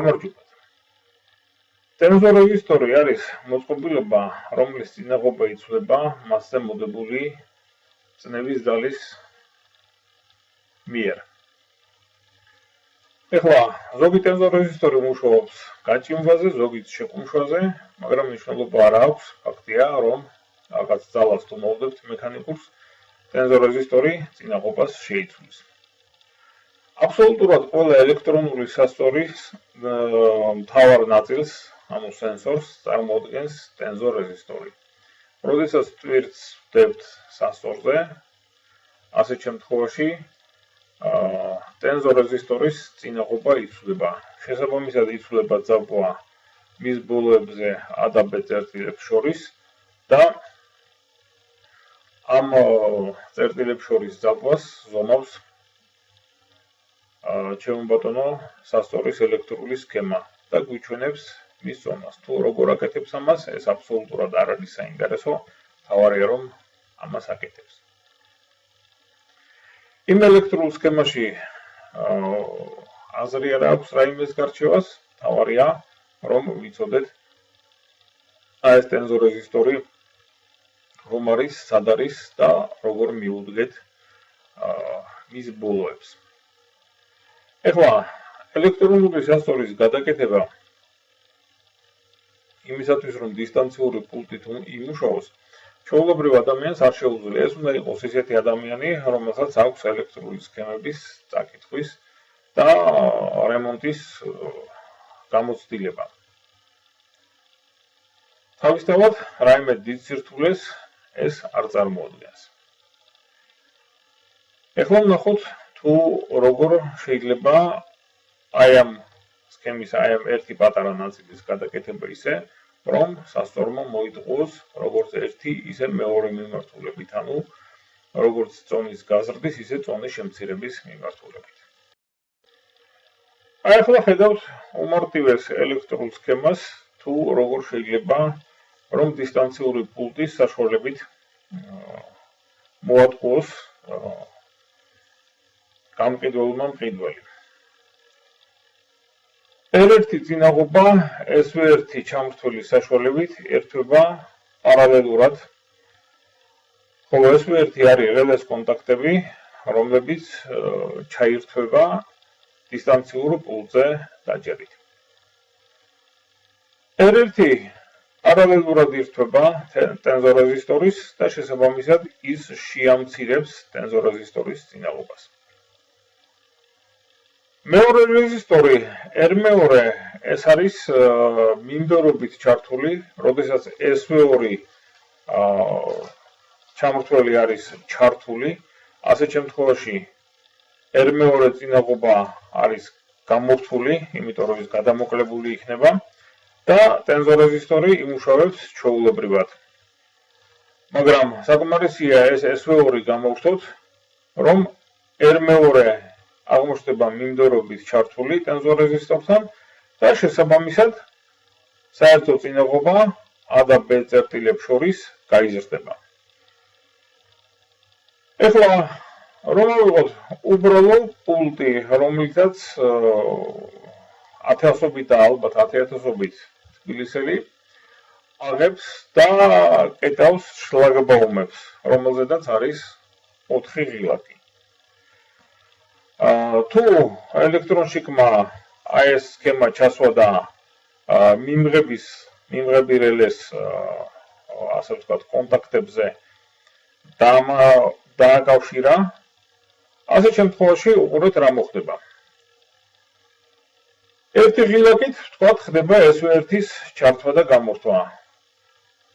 გამარჯობათ. ტენზორეზისტორი არის მოწყობილობა, რომლის წინაღობა იცვლება მასზე მოდებული წნევის ძალის მიერ. ეხლა ზოგი ტენზორეზისტორი მუშაობს გაჭიმვაზე, ზოგიც შეკუმშვაზე, მაგრამ მნიშვნელობა არ აქვს. ფაქტია, რომ რაღაც ძალას თუ მოვდებთ მექანიკურს, ტენზორეზისტორი წინაღობას შეიცვლის. აბსოლუტურად ყველა ელექტრონული სასწორის მთავარ ნაწილს, ანუ სენსორს წარმოადგენს ტენზორეზისტორი. როდესაც ტვირთს ვდებთ სასწორზე, ასეთ შემთხვევაში ტენზორეზისტორის წინაღობა იცვლება. შესაბამისად იცვლება ძაბვა მის ბოლოებზე A და B წერტილებს შორის და ამ წერტილებს შორის ძაბვას ზომავს ჩემო ბატონო სასწორის ელექტრული სქემა და გვიჩვენებს მის ზომას. თუ როგორ აკეთებს ამას, ეს აბსოლუტურად არ არის საინტერესო, თავარია რომ ამას აკეთებს. იმ ელექტრულ სქემაში აზრი არ აქვს რაიმეს გარჩევას, თავარია რომ ვიცოდეთ ეს ტენზორეზისტორი რომ არის, სად არის და როგორ მიუდგეთ მის ბოლოებს. ეხლა ელექტრონული სასწორის გადაკეთება იმისათვის რომ დისტანციური პულტით იმუშაოს, ჩვეულებრივ ადამიანს არ შეუძლია. ეს უნდა იყოს ისეთი ადამიანი, რომელსაც აქვს ელექტრული სქემების წაკითხვის და რემონტის გამოცდილება. თავისთავად, რაიმე დიდ სირთულეს ეს არ წარმოადგენს. ეხლა ვნახოთ თუ როგორ შეიძლება აი ამ სქემის აი ამ ერთი პატარა ნაწილის გადაკეთება ისე, რომ სასწორმა მოიტყუოს როგორც ერთი, ისე მეორე მიმართულებით, ანუ როგორც წონის გაზრდის, ისე წონის შემცირების მიმართულებით. აი ახლა ხედავთ უმარტივეს ელექტრულ სქემას, თუ როგორ შეიძლება რომ დისტანციური პულტის საშუალებით მოატყუოს გამყიდველმა მყიდველი. R1 წინაღობა SV1 ჩამრთველის საშუალებით ერთვება პარალელურად, ხოლო SV1 არის რელეს კონტაქტები, რომლებიც ჩაირთვება დისტანციურ პულტზე დაჯერით. R1 პარალელურად ირთვება ტენზორეზისტორის და შესაბამისად ის შეამცირებს ტენზორეზისტორის წინაღობას. მეორე რეზისტორი R2 ეს არის მიმდევრობით ჩართული, როდესაც SV2 ჩამრთველი არის ჩართული, ასეთ შემთხვევაში R2 წინაღობა არის გამორთული, იმიტომ რომ ის გადამოკლებული იქნება და ტენზორეზისტორი იმუშავებს ჩვეულებრივად. მაგრამ საკმარისია ეს SV2 გამოვხსნოთ, რომ R2 აღმოჩნდება მიმდევრობით ჩართული ტენზორეზისტორთან და შესაბამისად საერთო წინაღობა A და B წერტილებს შორის გაიზრდება. ეხლა რომ ავიღოთ უბრალო პულტი, რომელიცაც 1000-ობით და ალბათ 10000-ობით თბილისელი აღებს და კეტავს შლაგბაუმებს, რომელზედაც არის 4 ღილაკი. თუ ელექტრონშიკმა აი ეს სქემა ჩასვა და მიმღები რელეს ასე ვთქვათ კონტაქტებზე დააკავშირა, ასეთ შემთხვევაში უყურეთ რა მოხდება. ერთი ღილაკით ვთქვათ ხდება SV1-ის ჩართვა და გამორთვა.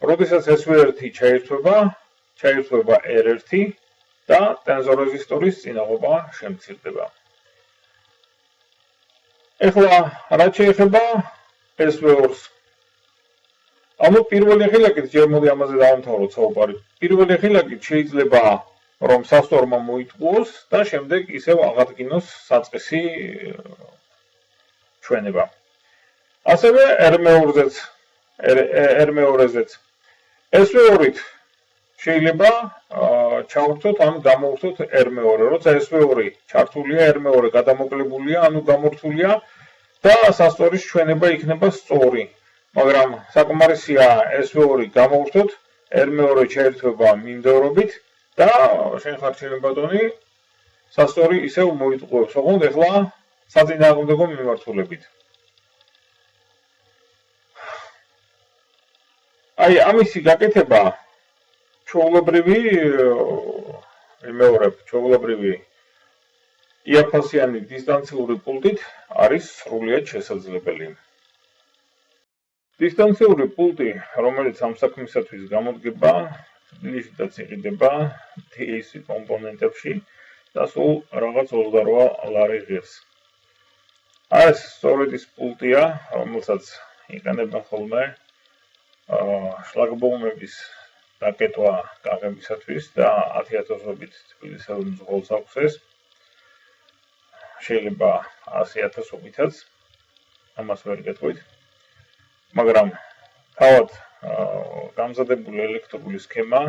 როდესაც SV1 ჩაირთვება R1 და ტენზორეზისტორის წინაღობა შემცირდება. ეხლა რაც შეეხება SV2-ს. ანუ პირველი ღილაკით ჯერ მოდი ამაზე დავამთავროთ საუბარი. პირველი ღილაკით შეიძლება რომ სასწორმა მოიტყუოს და შემდეგ ისევ აღადგინოს საწყისი ჩვენება. ასევე R2-ზეც SV2-ით შეიძლება ჩავვრთოთ ან გამოვვრთოთ R2. როცა SV2 ჩართულია, R2 გადამოკლებულია, ანუ გამორთულია, და სასტორის ჩვენება იქნება სწორი. მაგრამ საკმარისია ეს მეორე გამოვხდოთ, R2 შეერთება მინდორობით და შენ ხარ ჩემი ბატონი სასტორი ისევ მოიტყუებს. ოღონდ ეხლა საწინააღმდეგო მიმართულებით. აი ამისი გაკეთება ჩვეულებრივი მეორე ჩვეულებრივი იაფასიანი დისტანციური პულტით არის სრულიად შესაძლებელი. დისტანციური პულტი, რომელიც ამ საქმისათვის გამოდგება, თბილისშიც იყიდება TAC კომპონენტებში და სულ რაღაც 28 ლარი ღირს. ეს სწორედ ის პულტია, რომელსაც იყენებენ ხოლმე შლაგბაუმების დაკეტვა კაღებისათვის და 10,000-ობით თბილისელ მძღოლს აქვს ეს. შეიძლება 100,000-ობითაც ამას ვერ გეტყვით. მაგრამ თავად გამზადებული ელექტრული სქემა,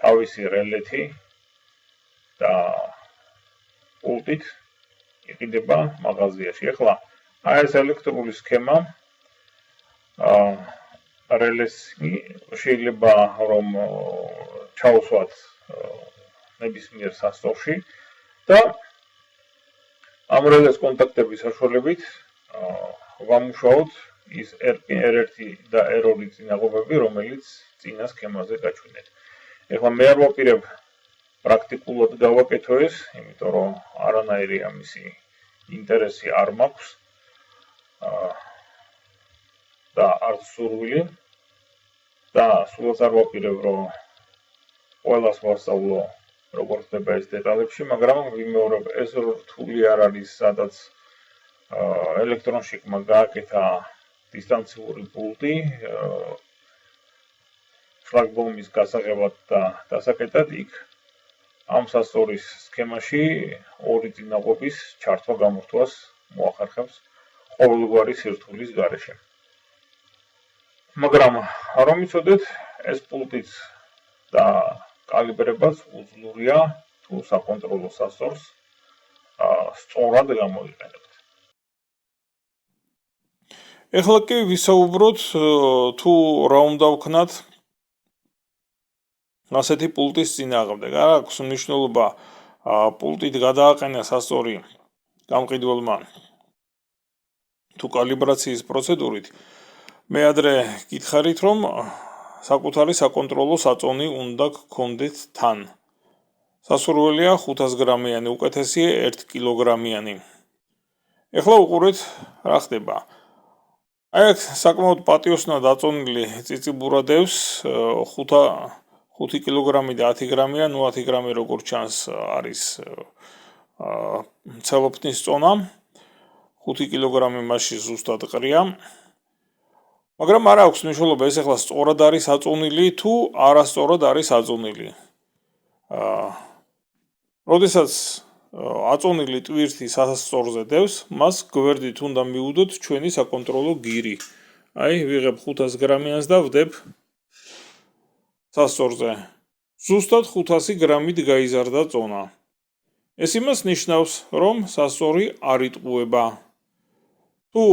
თავისი რელეთი და პულტით იყიდება მაღაზიაში. ახლა ეს ელექტრული სქემა რელეს შეიძლება რომ ჩაუსვათ ნებისმიერ სასწორში და ამ რელეს კონტაქტების საშუალებით ვამუშაოთ ის R1 და R2 წინაღობები, რომელიც წინა სქემაზე გაჩვენეთ. ეხლა მე არ ვაპირებ პრაქტიკულად გავაკეთო ეს, იმიტომ რომ არანაირი ამისი ინტერესი არ მაქვს და არც სურვილი და სულაც არ ვაპირებ რომ ყველას ვასწავლო როგორ ხდება ეს დეტალებში, მაგრამ ვიმეორებ ეს რთული არ არის, სადაც ელექტრონშიკმა გააკეთა დისტანციური პულტი შლაგბაუმის გასაღებად და დასაკეტად იქ ამ სასტორის სქემაში ორი წინაღობის ჩართვა გამორთვას მოახერხებს ყოველგვარი სირთულის გარეშე. მაგრამ რომ იცოდეთ, ეს პულტიც და კალიბრებაც უძლურია თუ საკონტროლო სასტორს სწორად გამოიყენებთ. ეხლა კი ვისაუბროთ თუ რა უნდა ვქნათ ასეთი პულტის წინააღმდეგ. არ აქვს მნიშვნელობა პულტით გადააყენა სასტორი გამყიდველმა თუ კალიბრაციის პროცედურით. მე ადრე გითხარით, რომ საკუთარი საკონტროლო საწონი უნდა გქონდეთ თან. სასურველია 500 გრამიანი, უკეთესია 1 კილოგრამიანი. ეხლა უყურეთ რა ხდება. აი აქ საკმაოდ პატიოსნად აწონილი წიწიბურა დევს 5 კილოგრამი და 10 გრამია, 10 გრამი როგორც ჩანს არის ცელოფნის წონა, 5 კილოგრამი მასში ზუსტად ყრია. მაგრამ არ აქვს მნიშვნელობა ეს ახლა სწორად არის აწონილი თუ არასწორად არის აწონილი. როდესაც აწონილი ტვირთი სასწორზე დევს, მას გვერდით უნდა მიუდოთ ჩვენი საკონტროლო გირი. აი, ვიღებ 500 გრამიანს და ვდებ სასწორზე. ზუსტად 500 გრამით გაიზარდა წონა. ეს იმას ნიშნავს, რომ სასწორი არ იტყუება. თუ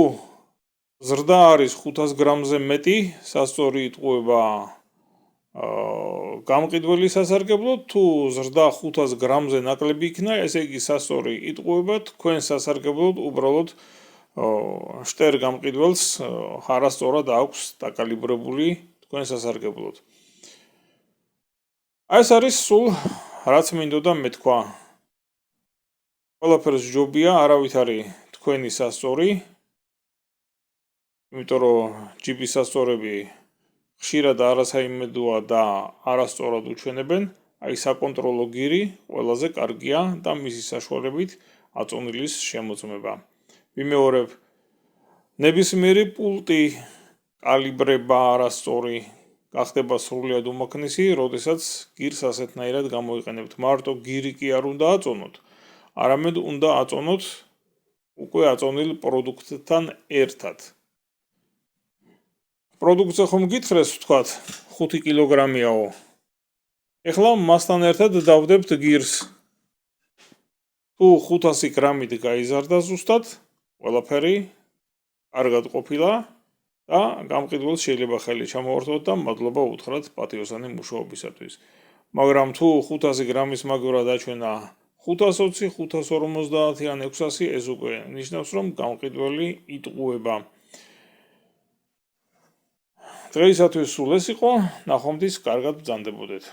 ზრდა არის 500 გრამზე მეტი, სასწორი იტყუება გამყიდველი სასარგებლოდ, თუ ზრდა 500 გრამზე ნაკლები იქნა, ესე იგი სასწორი იტყუება თქვენ სასარგებლოდ უბრალოდ შტერ გამყიდველს არასწორად აქვს დაკალიბრებული თქვენ სასარგებლოდ. ეს არის სულ რაც მინდოდა მეთქვა. ყველაფერს ჯობია, არავით არის თქვენი სასწორი, იმიტომ რომ ჯიპის სასწორები ხშირად არასაიმედოა და არასწორად უჩვენებენ, აი საკონტროლო გირი ყველაზე კარგია და მისი საშუალებით აწონილის შემოწმება. ვიმეორებ, ნებისმიერი პულტი კალიბრება არასწორი გახდება სრულიად უმაქნისი, როდესაც გირს ასეთნაირად გამოიყენებთ. მარტო გირი კი არ უნდა აწონოთ, არამედ უნდა აწონოთ უკვე აწონილ პროდუქტთან ერთად. პროდუქტზე ხომ გითხრეს ვთქვათ 5 კილოგრამიაო. ეხლა მასთან ერთად დავდებთ გირს. თუ 500 გრამით გაიზარდა ზუსტად, ყველაფერი კარგად ყოფილა და გამყიდველს შეიძლება ხელი ჩამოვართოთ და მადლობა უთხრათ პატიოსანი მუშაობისათვის. მაგრამ თუ 500 გრამის მაგვრა დაჩვენა 520, 550 ან 600, ეს უკვე ნიშნავს, რომ გამყიდველი იტყუება. დღეისათვის სულ ეს იყო, ნახვამდის კარგად ბრძანდებოდეთ.